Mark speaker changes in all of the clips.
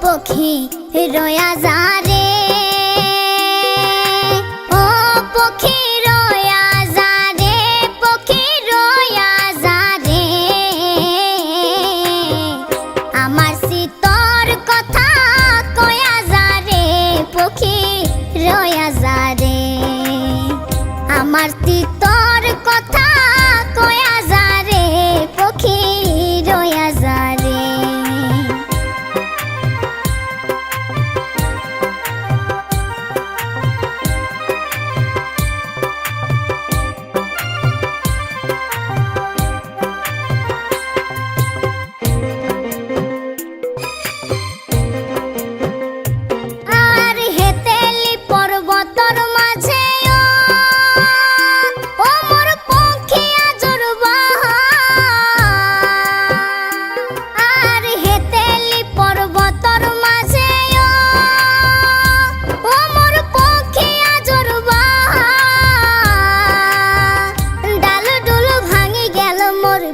Speaker 1: পক্ষী রয়া যা রে, ও পক্ষী রয়া যা রে, পক্ষী রয়া যা রে, আমার শীতর কথা কয়া যা রে, পক্ষী রয়া যা রে, আমার শীতর কথা কয়া যা রে, পক্ষী রয়া যা রে।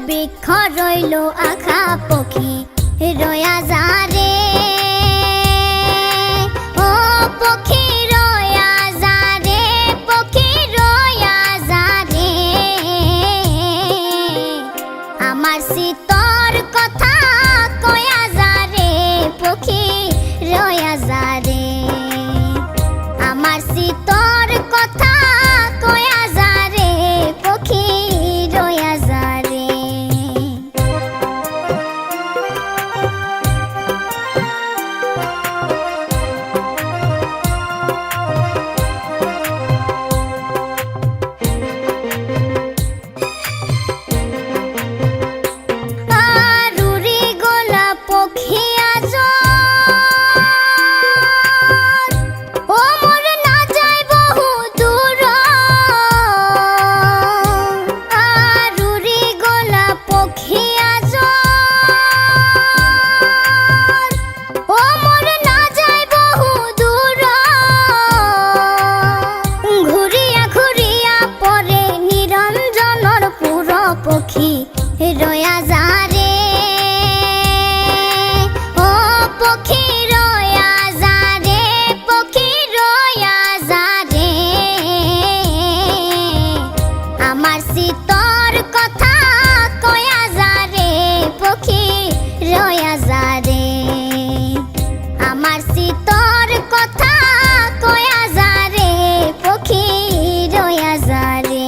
Speaker 1: বৃক্ষ রইল আখা পক্ষী রয়া যা রে, ও পক্ষী রয়া যা রে, পক্ষী রয়া যা রে, আমার শীতর কথা কয়া যা রে, পক্ষী রয়া যা রে, আমার শীতর কথা কয়া যা রে, পক্ষী রয়া যা রে। পক্ষী রয়া যা রে, ও পক্ষী রয়া যা রে, পক্ষী রয়া যা রে, আমার শীতর কথা কয়া যা রে, পক্ষী রয়া যা রে, আমার শীতর কথা কয়া যা রে, পক্ষী রয়া যা রে।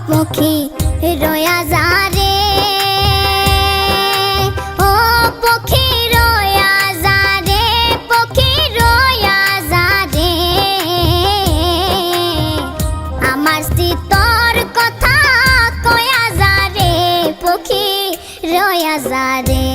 Speaker 1: পক্ষী রয়া যা রে, ও পক্ষী রয়া যা রে, পক্ষী রয়া যা রে, আমার শীতর কথা কয়া যা রে, পক্ষী রয়া যা রে।